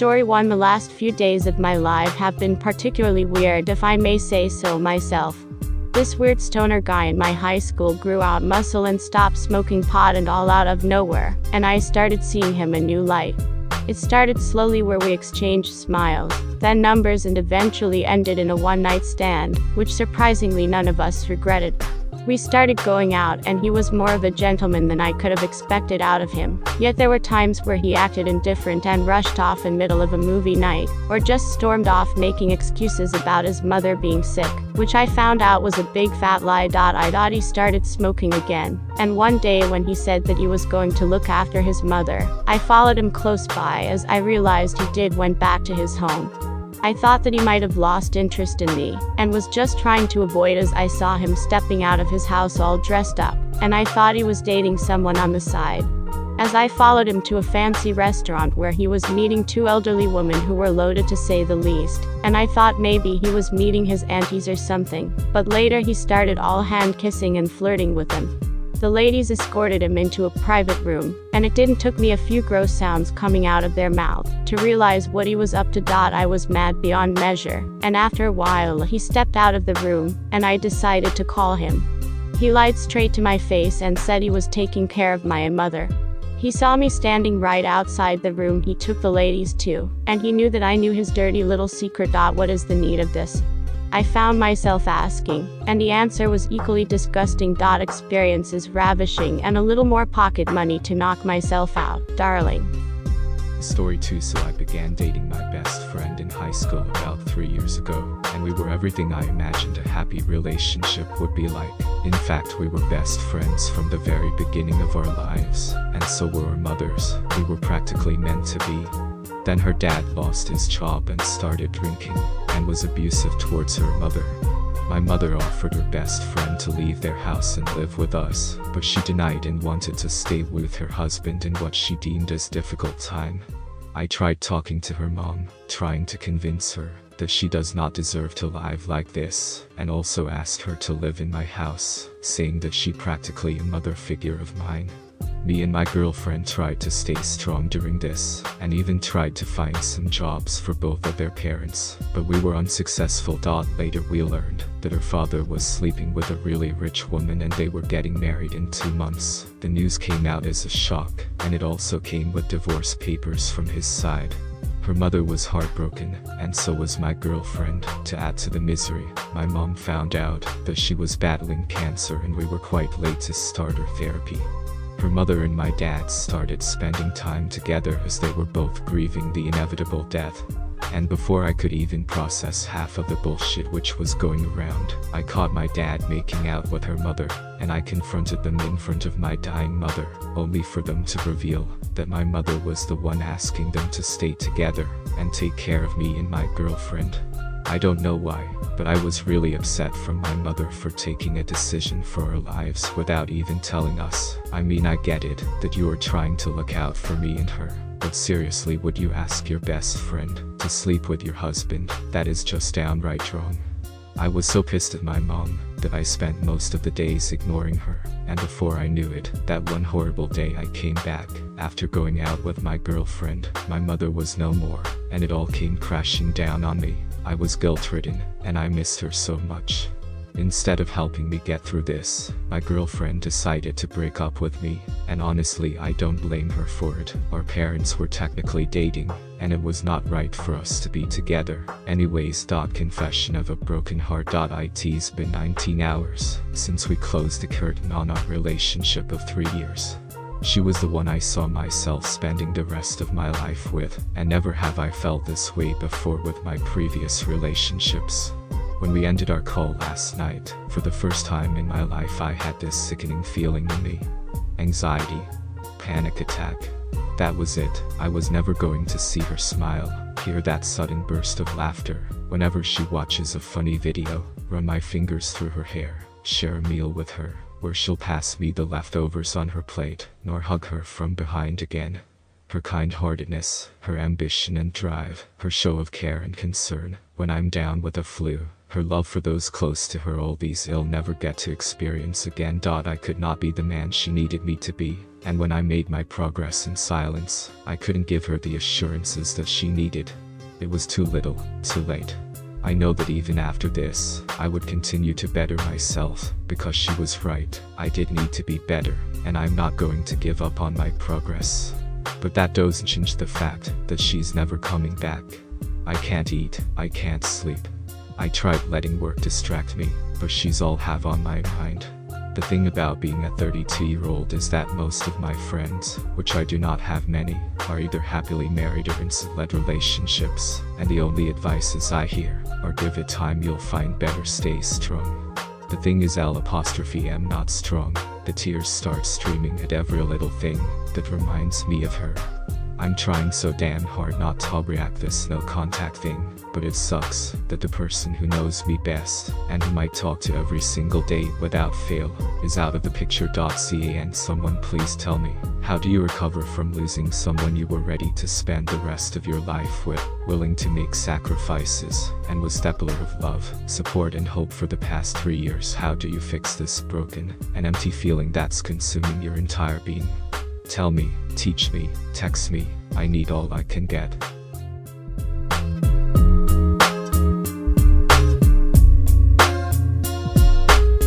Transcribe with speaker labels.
Speaker 1: Story 1. The last few days of my life have been particularly weird, if I may say so myself. This weird stoner guy in my high school grew out muscle and stopped smoking pot and all out of nowhere, and I started seeing him a new light. It started slowly where we exchanged smiles, then numbers, and eventually ended in a one-night stand, which surprisingly none of us regretted. We started going out, and he was more of a gentleman than I could have expected out of him. Yet there were times where he acted indifferent and rushed off in middle of a movie night, or just stormed off making excuses about his mother being sick, which I found out was a big fat lie. I thought he started smoking again, and one day when he said that he was going to look after his mother, I followed him close by as I realized he went back to his home. I thought that he might have lost interest in me, and was just trying to avoid as I saw him stepping out of his house all dressed up, and I thought he was dating someone on the side. As I followed him to a fancy restaurant where he was meeting two elderly women who were loaded to say the least, and I thought maybe he was meeting his aunties or something, but later he started all hand kissing and flirting with them. The ladies escorted him into a private room, and it didn't took me a few gross sounds coming out of their mouth to realize what he was up to. I was mad beyond measure, and after a while he stepped out of the room, and I decided to call him. He lied straight to my face and said he was taking care of my mother. He saw me standing right outside the room he took the ladies to, and he knew that I knew his dirty little secret. What is the need of this? I found myself asking, and the answer was equally disgusting. Experience is ravishing and a little more pocket money to knock myself out, darling.
Speaker 2: Story 2. So I began dating my best friend in high school about 3 years ago, and we were everything I imagined a happy relationship would be like. In fact, we were best friends from the very beginning of our lives, and so were our mothers. We were practically meant to be. Then her dad lost his job and started drinking, and was abusive towards her mother. My mother offered her best friend to leave their house and live with us, but she denied and wanted to stay with her husband in what she deemed as difficult time. I tried talking to her mom, trying to convince her that she does not deserve to live like this, and also asked her to live in my house, saying that she practically a mother figure of mine. Me and my girlfriend tried to stay strong during this, and even tried to find some jobs for both of their parents, but we were unsuccessful. Later we learned that her father was sleeping with a really rich woman and they were getting married in 2 months. The news came out as a shock, and it also came with divorce papers from his side. Her mother was heartbroken, and so was my girlfriend. To add to the misery, my mom found out that she was battling cancer, and we were quite late to start her therapy. Her mother and my dad started spending time together as they were both grieving the inevitable death. And before I could even process half of the bullshit which was going around, I caught my dad making out with her mother, and I confronted them in front of my dying mother, only for them to reveal that my mother was the one asking them to stay together and take care of me and my girlfriend. I don't know why, but I was really upset from my mother for taking a decision for our lives without even telling us. I mean, I get it, that you are trying to look out for me and her, but seriously, would you ask your best friend to sleep with your husband? That is just downright wrong. I was so pissed at my mom that I spent most of the days ignoring her, and before I knew it, that one horrible day I came back. After going out with my girlfriend, my mother was no more, and it all came crashing down on me. I was guilt-ridden, and I missed her so much. Instead of helping me get through this, my girlfriend decided to break up with me, and honestly I don't blame her for it. Our parents were technically dating, and it was not right for us to be together. Anyways, confession of a broken heart. It's been 19 hours since we closed the curtain on our relationship of 3 years. She was the one I saw myself spending the rest of my life with, and never have I felt this way before with my previous relationships. When we ended our call last night, for the first time in my life I had this sickening feeling in me. Anxiety. Panic attack. That was it. I was never going to see her smile, hear that sudden burst of laughter, whenever she watches a funny video, run my fingers through her hair, share a meal with her, where she'll pass me the leftovers on her plate, nor hug her from behind again. Her kind-heartedness, her ambition and drive, her show of care and concern when I'm down with a flu, her love for those close to her, all these I'll never get to experience again. I could not be the man she needed me to be, And when I made my progress in silence, I couldn't give her the assurances that she needed. It was too little, too late. I know that even after this, I would continue to better myself, because she was right. I did need to be better, and I'm not going to give up on my progress. But that doesn't change the fact that she's never coming back. I can't eat, I can't sleep. I tried letting work distract me, but she's all have on my mind. The thing about being a 32-year-old is that most of my friends, which I do not have many, are either happily married or in select relationships, and the only advices I hear are give it time, you'll find better, stay strong. The thing is I'm not strong. The tears start streaming at every little thing that reminds me of her. I'm trying so damn hard not to react this no contact thing, but it sucks that the person who knows me best, and whom I talk to every single day without fail, is out of the picture. And someone please tell me, how do you recover from losing someone you were ready to spend the rest of your life with, willing to make sacrifices, and was that pillar of love, support and hope for the past 3 years? How do you fix this broken and empty feeling that's consuming your entire being? Tell me, teach me, text me, I need all I can get.